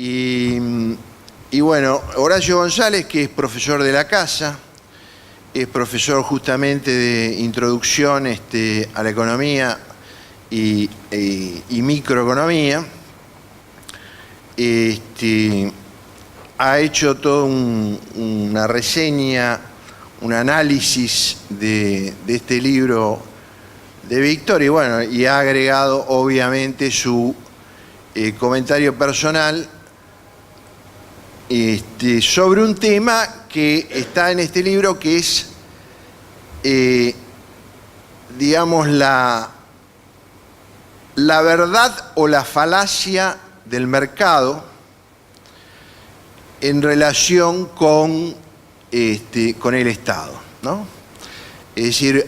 Y, y bueno, Horacio González, que es profesor de la casa, es profesor justamente de introducción a la economía y microeconomía. Ha hecho toda una reseña, un análisis de este libro de Víctor, y bueno, y ha agregado obviamente su comentario personal sobre un tema que está en este libro, que es, digamos, la verdad o la falacia del mercado en relación con el Estado, ¿no? Es decir,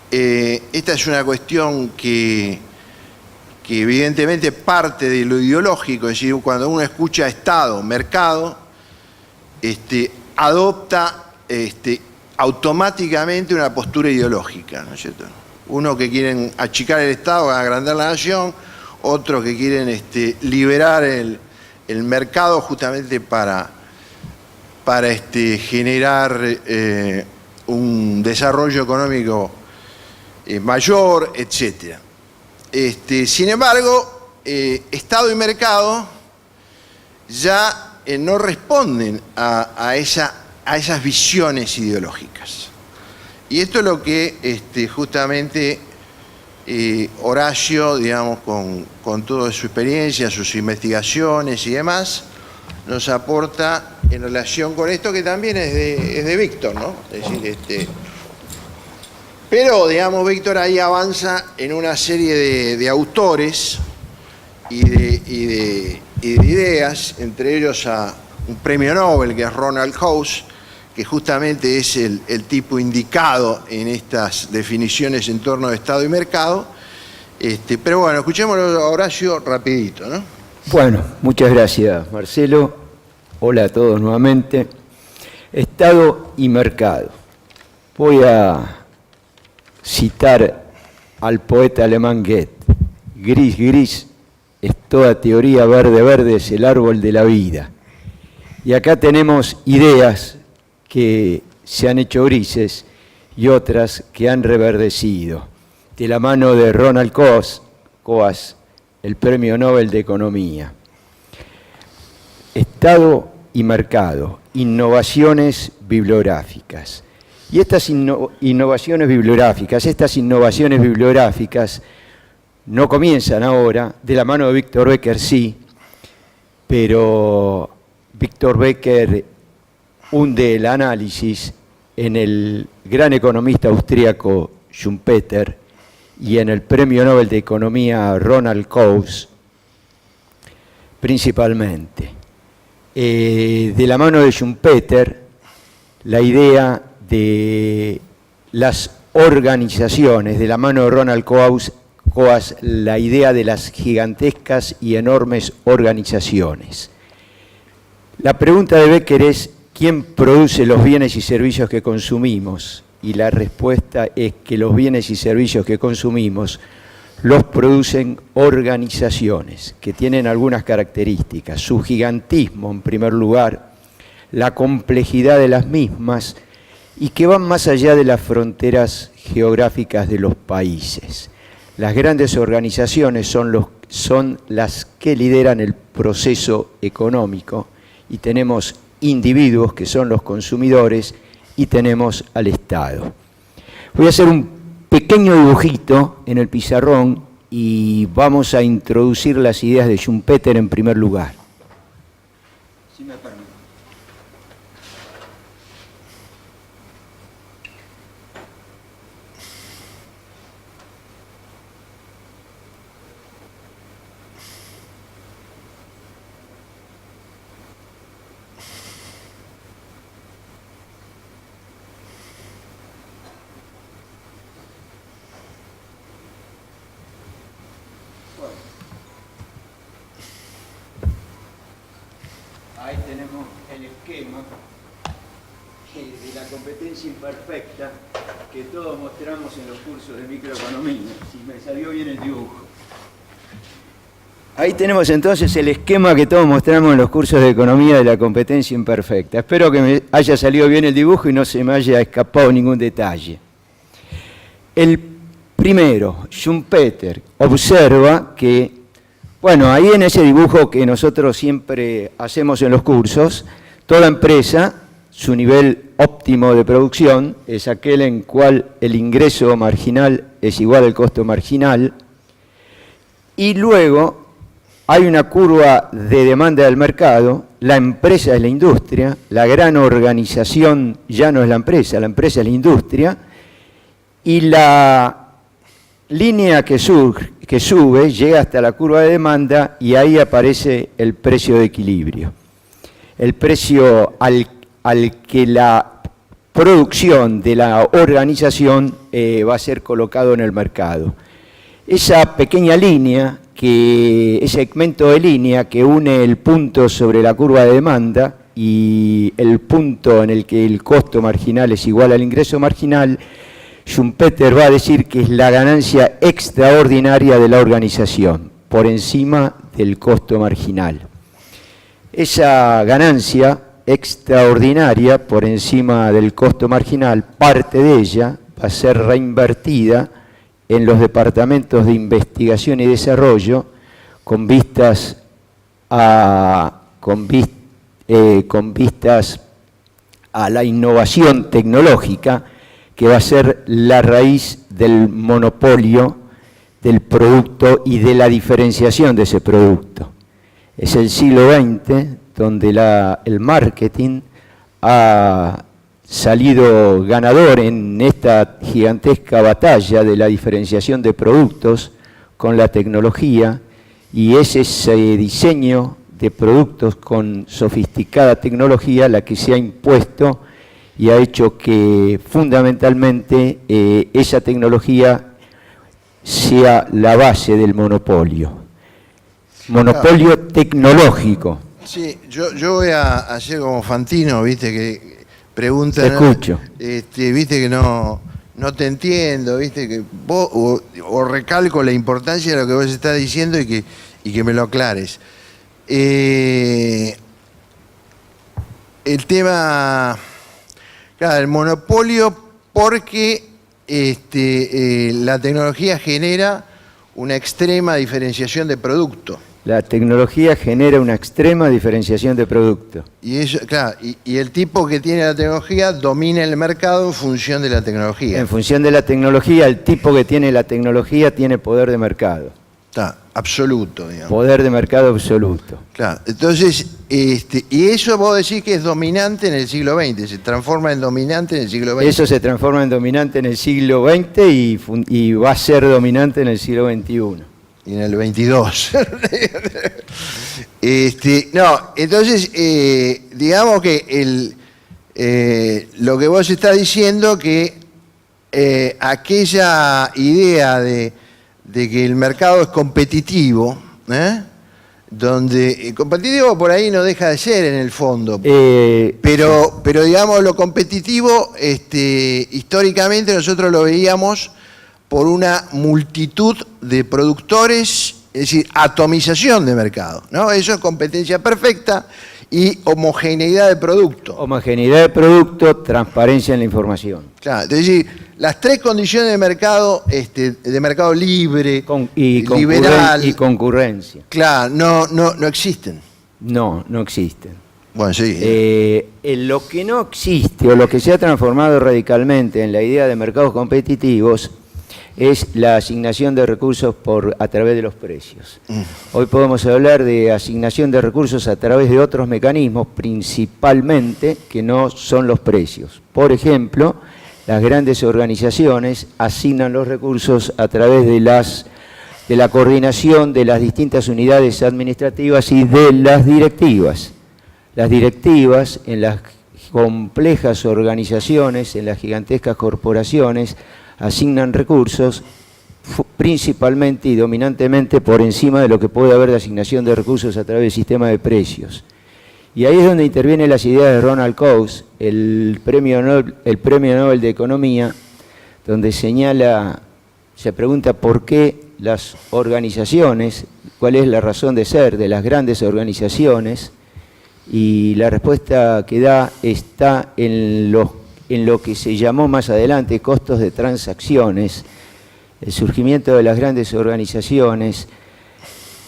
esta es una cuestión que evidentemente parte de lo ideológico, es decir, cuando uno escucha Estado, mercado, adopta automáticamente una postura ideológica, ¿no es cierto? Uno que quieren achicar el Estado, agrandar la nación, otros que quieren liberar el mercado justamente para generar un desarrollo económico mayor, etc. Sin embargo, Estado y mercado ya no responden a esas visiones ideológicas. Y esto es lo que justamente Horacio, digamos, con toda su experiencia, sus investigaciones y demás, nos aporta en relación con esto, que también es de Víctor, ¿no? Es decir, pero, digamos, Víctor ahí avanza en una serie de autores y de ideas, entre ellos a un premio Nobel, que es Ronald Coase, que justamente es el tipo indicado en estas definiciones en torno de Estado y mercado. Pero bueno, escuchémoslo a Horacio rapidito, ¿no? Bueno, muchas gracias, Marcelo. Hola a todos nuevamente. Estado y mercado. Voy a citar al poeta alemán Goethe. Gris, gris es toda teoría, verde, verde es el árbol de la vida. Y acá tenemos ideas que se han hecho grises y otras que han reverdecido. De la mano de Ronald Coase, el Premio Nobel de Economía. Estado y mercado, innovaciones bibliográficas. Y estas innovaciones bibliográficas no comienzan ahora, de la mano de Victor Becker sí, pero Victor Becker hunde el análisis en el gran economista austríaco Schumpeter y en el Premio Nobel de Economía Ronald Coase, principalmente. De la mano de Schumpeter, la idea de las organizaciones, de la mano de Ronald Coase, la idea de las gigantescas y enormes organizaciones. La pregunta de Becker es, ¿quién produce los bienes y servicios que consumimos? Y la respuesta es que los bienes y servicios que consumimos los producen organizaciones que tienen algunas características. Su gigantismo, en primer lugar, la complejidad de las mismas y que van más allá de las fronteras geográficas de los países. Las grandes organizaciones son las que lideran el proceso económico y tenemos individuos que son los consumidores y tenemos al Estado. Voy a hacer un pequeño dibujito en el pizarrón y vamos a introducir las ideas de Schumpeter en primer lugar. Si me permite. Ahí tenemos el esquema de la competencia imperfecta que todos mostramos en los cursos de microeconomía, si me salió bien el dibujo. Ahí tenemos entonces el esquema que todos mostramos en los cursos de economía de la competencia imperfecta. Espero que me haya salido bien el dibujo y no se me haya escapado ningún detalle. El primero, Schumpeter, observa que, bueno, ahí en ese dibujo que nosotros siempre hacemos en los cursos, toda empresa, su nivel óptimo de producción es aquel en cual el ingreso marginal es igual al costo marginal, y luego hay una curva de demanda del mercado, la empresa es la industria, la gran organización ya no es la empresa es la industria, y la línea que sube llega hasta la curva de demanda y ahí aparece el precio de equilibrio. El precio al que la producción de la organización va a ser colocado en el mercado. Esa pequeña línea, ese segmento de línea que une el punto sobre la curva de demanda y el punto en el que el costo marginal es igual al ingreso marginal, Schumpeter va a decir que es la ganancia extraordinaria de la organización, por encima del costo marginal. Esa ganancia extraordinaria por encima del costo marginal, parte de ella va a ser reinvertida en los departamentos de investigación y desarrollo con vistas a la innovación tecnológica, que va a ser la raíz del monopolio del producto y de la diferenciación de ese producto. Es el siglo XX donde el marketing ha salido ganador en esta gigantesca batalla de la diferenciación de productos con la tecnología, y es ese diseño de productos con sofisticada tecnología la que se ha impuesto y ha hecho que fundamentalmente esa tecnología sea la base del monopolio. Monopolio tecnológico. Sí, yo voy a hacer como Fantino, viste, que pregunta. Te escucho. Viste que no te entiendo, viste, que vos o recalco la importancia de lo que vos estás diciendo y que me lo aclares. El tema, claro, el monopolio, porque la tecnología genera una extrema diferenciación de producto. La tecnología genera una extrema diferenciación de producto. Y eso, claro, y el tipo que tiene la tecnología domina el mercado en función de la tecnología. En función de la tecnología, el tipo que tiene la tecnología tiene poder de mercado. Está, absoluto, digamos. Poder de mercado absoluto. Claro, entonces, y eso vos decís que es dominante en el siglo XX, se transforma en dominante en el siglo XX. Eso se transforma en dominante en el siglo XX y va a ser dominante en el siglo XXI. Y en el 22. No, entonces, digamos que lo que vos estás diciendo, que aquella idea de que el mercado es competitivo, donde competitivo por ahí no deja de ser en el fondo, pero digamos lo competitivo, históricamente nosotros lo veíamos por una multitud de productores, es decir, atomización de mercado, ¿no? Eso es competencia perfecta y homogeneidad de producto. Homogeneidad de producto, transparencia en la información. Claro, es decir, las tres condiciones de mercado libre, liberal y concurrencia. Claro, no existen. No existen. Bueno, sí. Lo que no existe o lo que se ha transformado radicalmente en la idea de mercados competitivos es la asignación de recursos a través de los precios. Hoy podemos hablar de asignación de recursos a través de otros mecanismos, principalmente que no son los precios. Por ejemplo, las grandes organizaciones asignan los recursos a través de la coordinación de las distintas unidades administrativas y de las directivas. Las directivas en las complejas organizaciones, en las gigantescas corporaciones, asignan recursos principalmente y dominantemente por encima de lo que puede haber de asignación de recursos a través del sistema de precios. Y ahí es donde intervienen las ideas de Ronald Coase, el premio Nobel de Economía, donde se pregunta por qué las organizaciones cuál es la razón de ser de las grandes organizaciones, y la respuesta que da está en lo que se llamó más adelante costos de transacciones. El surgimiento de las grandes organizaciones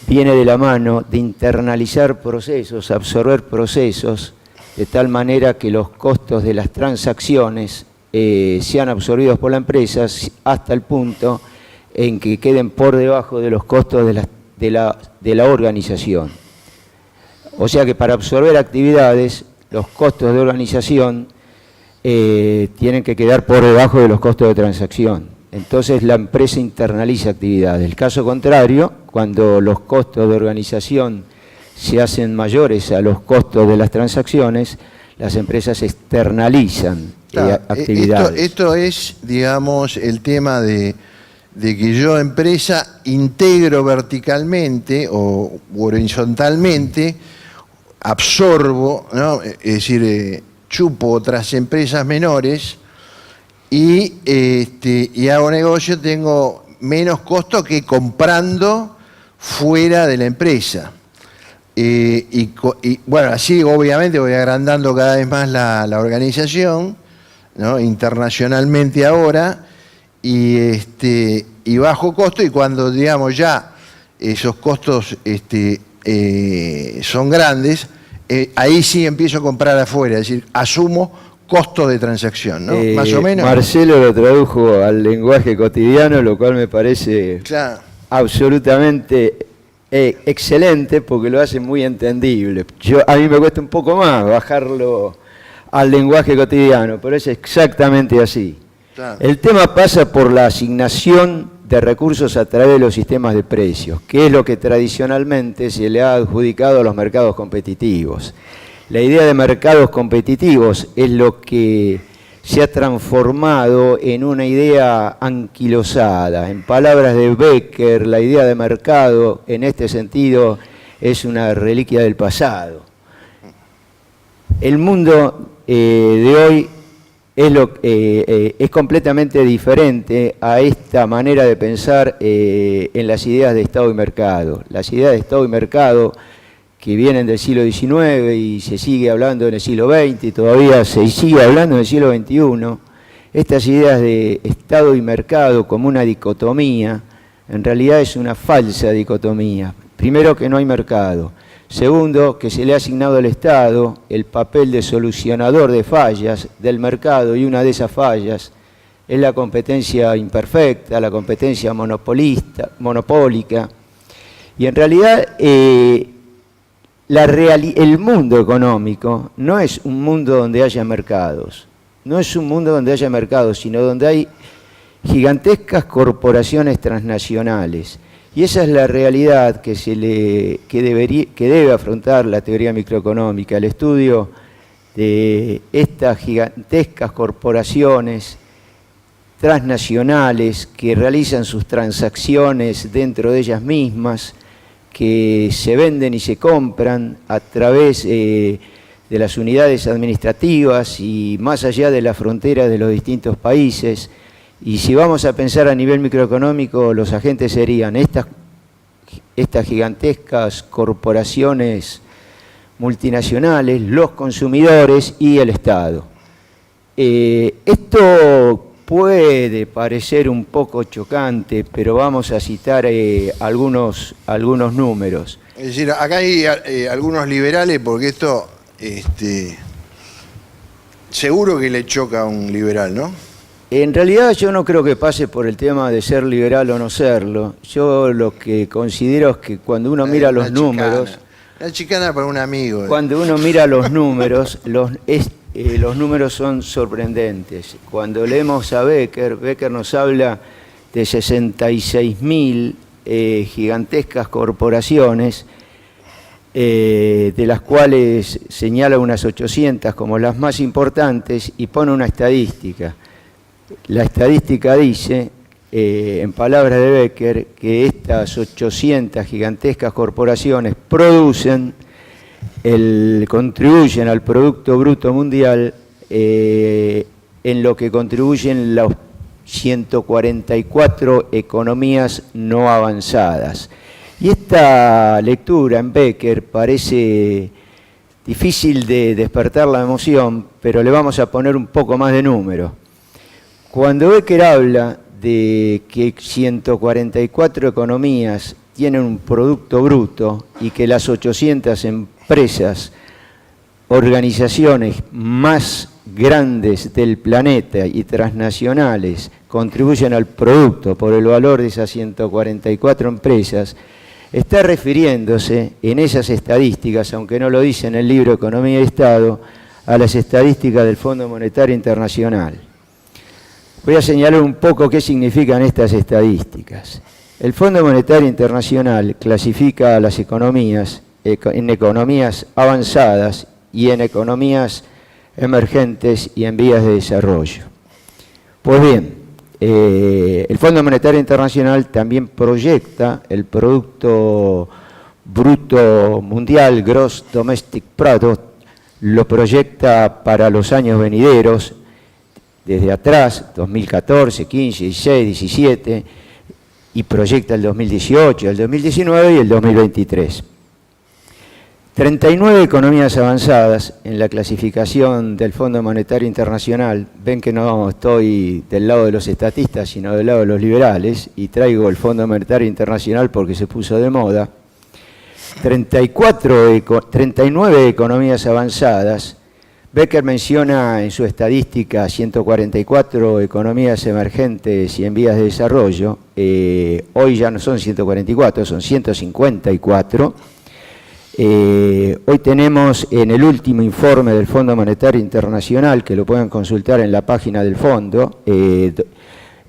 viene de la mano de internalizar procesos, absorber procesos, de tal manera que los costos de las transacciones sean absorbidos por la empresa hasta el punto en que queden por debajo de los costos de la organización. O sea que para absorber actividades, los costos de organización tienen que quedar por debajo de los costos de transacción. Entonces la empresa internaliza actividades. El caso contrario, cuando los costos de organización se hacen mayores a los costos de las transacciones, las empresas externalizan actividades. Esto es, digamos, el tema de que yo, empresa, integro verticalmente o horizontalmente, absorbo, ¿no? Es decir, chupo otras empresas menores y hago negocio, tengo menos costo que comprando fuera de la empresa. Y bueno, así obviamente voy agrandando cada vez más la organización, ¿no? Internacionalmente ahora, y bajo costo, y cuando, digamos, ya esos costos son grandes, ahí sí empiezo a comprar afuera, es decir, asumo costos de transacción, ¿no? Más o menos. Marcelo lo tradujo al lenguaje cotidiano, lo cual me parece absolutamente excelente, porque lo hace muy entendible. A mí me cuesta un poco más bajarlo al lenguaje cotidiano, pero es exactamente así. El tema pasa por la asignación de recursos a través de los sistemas de precios, que es lo que tradicionalmente se le ha adjudicado a los mercados competitivos. La idea de mercados competitivos es lo que se ha transformado en una idea anquilosada. En palabras de Becker, la idea de mercado en este sentido es una reliquia del pasado. El mundo de hoy es completamente diferente a esta manera de pensar en las ideas de Estado y mercado. Las ideas de Estado y mercado que vienen del siglo XIX y se sigue hablando en el siglo XX y todavía se sigue hablando en el siglo XXI, estas ideas de Estado y mercado como una dicotomía, en realidad es una falsa dicotomía. Primero, que no hay mercado. Segundo, que se le ha asignado al Estado el papel de solucionador de fallas del mercado, y una de esas fallas es la competencia imperfecta, la competencia monopólica. Y en realidad el mundo económico no es un mundo donde haya mercados, no es un mundo donde haya mercados, sino donde hay gigantescas corporaciones transnacionales. Y esa es la realidad que debe afrontar la teoría microeconómica, el estudio de estas gigantescas corporaciones transnacionales que realizan sus transacciones dentro de ellas mismas, que se venden y se compran a través de las unidades administrativas y más allá de las fronteras de los distintos países. Y si vamos a pensar a nivel microeconómico, los agentes serían estas gigantescas corporaciones multinacionales, los consumidores y el Estado. Esto puede parecer un poco chocante, pero vamos a citar algunos números. Es decir, acá hay algunos liberales, porque esto seguro que le choca a un liberal, ¿no? En realidad yo no creo que pase por el tema de ser liberal o no serlo. Yo lo que considero es que cuando uno mira los números... La chicana para un amigo. Cuando uno mira los números, los números son sorprendentes. Cuando leemos a Becker nos habla de 66.000 gigantescas corporaciones, de las cuales señala unas 800 como las más importantes y pone una estadística. La estadística dice, en palabras de Becker, que estas 800 gigantescas corporaciones contribuyen al Producto Bruto Mundial en lo que contribuyen las 144 economías no avanzadas. Y esta lectura en Becker parece difícil de despertar la emoción, pero le vamos a poner un poco más de número. Cuando Becker habla de que 144 economías tienen un producto bruto y que las 800 empresas, organizaciones más grandes del planeta y transnacionales contribuyen al producto por el valor de esas 144 empresas, está refiriéndose en esas estadísticas, aunque no lo dice en el libro Economía y Estado, a las estadísticas del Fondo Monetario Internacional. Voy a señalar un poco qué significan estas estadísticas. El Fondo Monetario Internacional clasifica a las economías en economías avanzadas y en economías emergentes y en vías de desarrollo. Pues bien, el Fondo Monetario Internacional también proyecta el Producto Bruto Mundial, Gross Domestic Product, lo proyecta para los años venideros, desde atrás, 2014, 15, 16, 17, y proyecta el 2018, el 2019 y el 2023. 39 economías avanzadas en la clasificación del Fondo Monetario Internacional. Ven que no estoy del lado de los estatistas, sino del lado de los liberales, y traigo el Fondo Monetario Internacional porque se puso de moda. 39 economías avanzadas. Becker menciona en su estadística 144 economías emergentes y en vías de desarrollo. Hoy ya no son 144, son 154. Hoy tenemos en el último informe del Fondo Monetario Internacional, que lo pueden consultar en la página del fondo,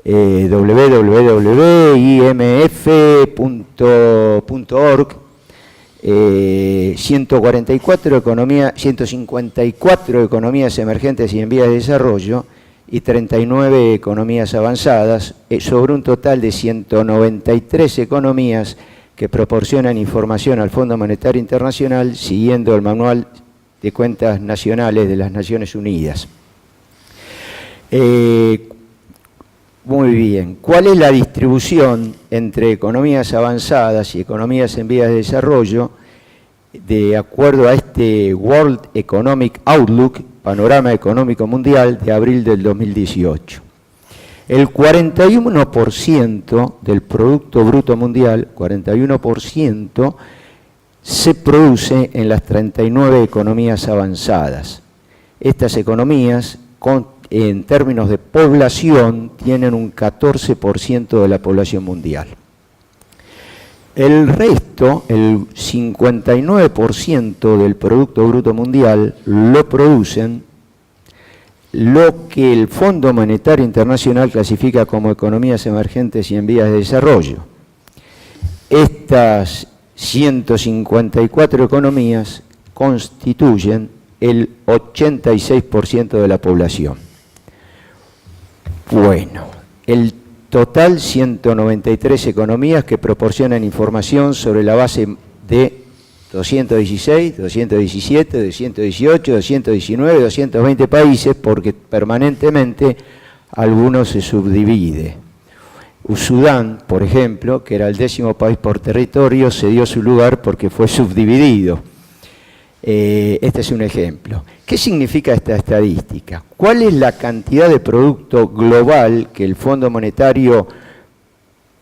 www.imf.org, 154 economías emergentes y en vías de desarrollo y 39 economías avanzadas, sobre un total de 193 economías que proporcionan información al Fondo Monetario Internacional siguiendo el Manual de Cuentas Nacionales de las Naciones Unidas. Muy bien, ¿cuál es la distribución entre economías avanzadas y economías en vías de desarrollo de acuerdo a este World Economic Outlook, Panorama Económico Mundial de abril del 2018? El 41% del Producto Bruto Mundial, 41%, se produce en las 39 economías avanzadas. Estas economías, en términos de población, tienen un 14% de la población mundial. El resto, el 59% del Producto Bruto Mundial, lo producen lo que el Fondo Monetario Internacional clasifica como economías emergentes y en vías de desarrollo. Estas 154 economías constituyen el 86% de la población. Bueno, el total 193 economías que proporcionan información sobre la base de 216, 217, 218, 219, 220 países, porque permanentemente algunos se subdivide. Sudán, por ejemplo, que era el 10º país por territorio, se dio su lugar porque fue subdividido. Este es un ejemplo. ¿Qué significa esta estadística? ¿Cuál es la cantidad de producto global que el Fondo Monetario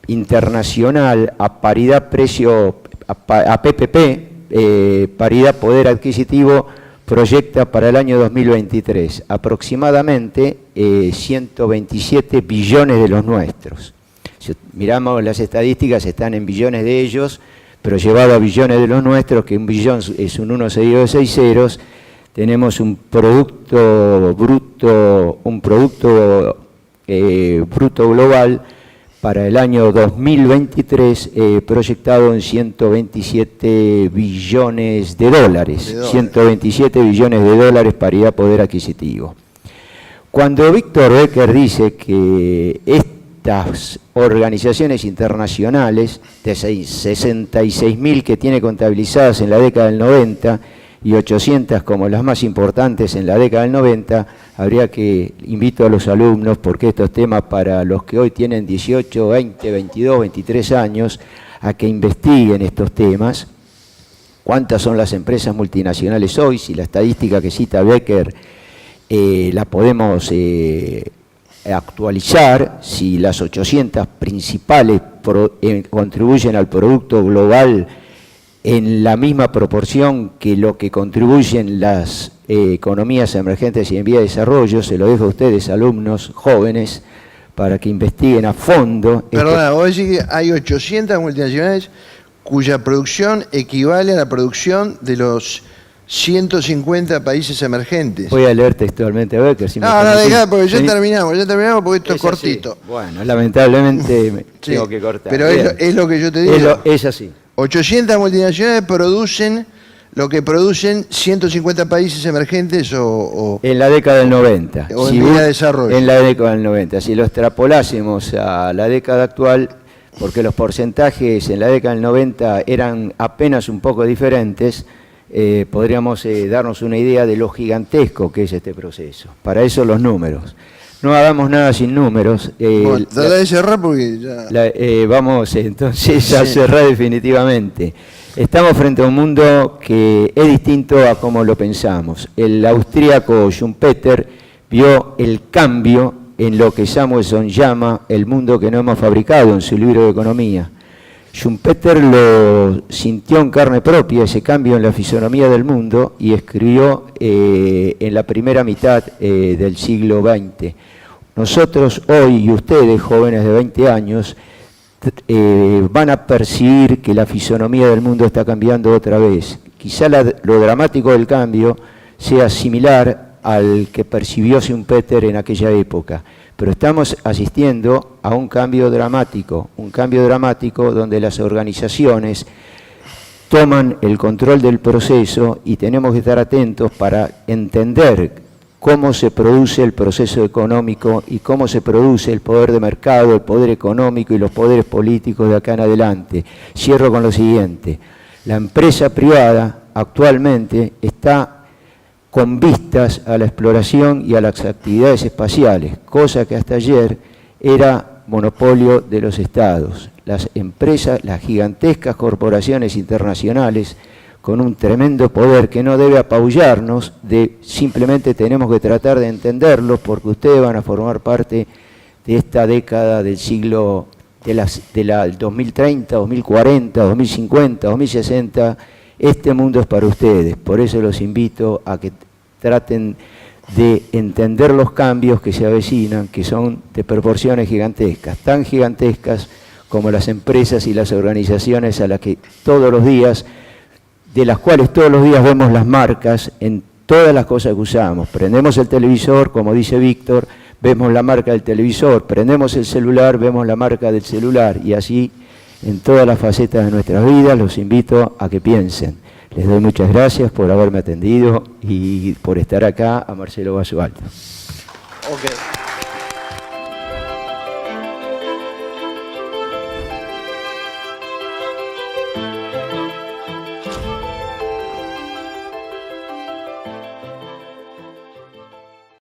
Internacional a paridad precio, a PPP, paridad poder adquisitivo, proyecta para el año 2023? Aproximadamente 127 billones de los nuestros. Si miramos las estadísticas, están en billones de ellos, pero llevado a billones de los nuestros, que un billón es un 1 seguido de 6 ceros, tenemos un producto bruto, bruto global para el año 2023 proyectado en 127 billones de dólares. 127 billones de dólares paridad poder adquisitivo. Cuando Víctor Becker dice que estas organizaciones internacionales, de 66.000 que tiene contabilizadas en la década del 90 y 800 como las más importantes en la década del 90, habría que, invito a los alumnos, porque estos temas para los que hoy tienen 18, 20, 22, 23 años, a que investiguen estos temas. ¿Cuántas son las empresas multinacionales hoy? Si la estadística que cita Becker la podemos actualizar, si las 800 principales contribuyen al Producto Global en la misma proporción que lo que contribuyen las economías emergentes y en vía de desarrollo, se lo dejo a ustedes, alumnos jóvenes, para que investiguen a fondo. Perdona, vos decís que hay 800 multinacionales cuya producción equivale a la producción de los 150 países emergentes. Voy a leer textualmente a Becker. Si no, dejá, porque ya terminamos porque esto es cortito. Así. Bueno, lamentablemente tengo que cortar. Pero es lo que yo te digo. Es así. 800 multinacionales producen lo que producen 150 países emergentes o en la década del 90. O en vía de desarrollo. En la década del 90. Si lo extrapolásemos a la década actual, porque los porcentajes en la década del 90 eran apenas un poco diferentes, podríamos darnos una idea de lo gigantesco que es este proceso. Para eso los números. No hagamos nada sin números. Bueno, trata de cerrar porque ya... vamos entonces a cerrar definitivamente. Estamos frente a un mundo que es distinto a como lo pensamos. El austríaco Schumpeter vio el cambio en lo que Samuelson llama el mundo que no hemos fabricado en su libro de economía. Schumpeter lo sintió en carne propia, ese cambio en la fisonomía del mundo, y escribió en la primera mitad del siglo XX. Nosotros hoy, y ustedes, jóvenes de 20 años, van a percibir que la fisonomía del mundo está cambiando otra vez. Quizá lo dramático del cambio sea similar al que percibió Schumpeter en aquella época, pero estamos asistiendo a un cambio dramático donde las organizaciones toman el control del proceso y tenemos que estar atentos para entender cómo se produce el proceso económico y cómo se produce el poder de mercado, el poder económico y los poderes políticos de acá en adelante. Cierro con lo siguiente. La empresa privada actualmente está con vistas a la exploración y a las actividades espaciales, cosa que hasta ayer era monopolio de los estados. Las empresas, las gigantescas corporaciones internacionales, con un tremendo poder que no debe apabullarnos, simplemente tenemos que tratar de entenderlos porque ustedes van a formar parte de esta década del siglo, de la 2030, 2040, 2050, 2060, este mundo es para ustedes. Por eso los invito a que traten de entender los cambios que se avecinan, que son de proporciones gigantescas, tan gigantescas como las empresas y las organizaciones a las que todos los días, de las cuales todos los días vemos las marcas en todas las cosas que usamos. Prendemos el televisor, como dice Víctor, vemos la marca del televisor, prendemos el celular, vemos la marca del celular, y así en todas las facetas de nuestras vidas. Los invito a que piensen. Les doy muchas gracias por haberme atendido y por estar acá, a Marcelo Basualto. Okay.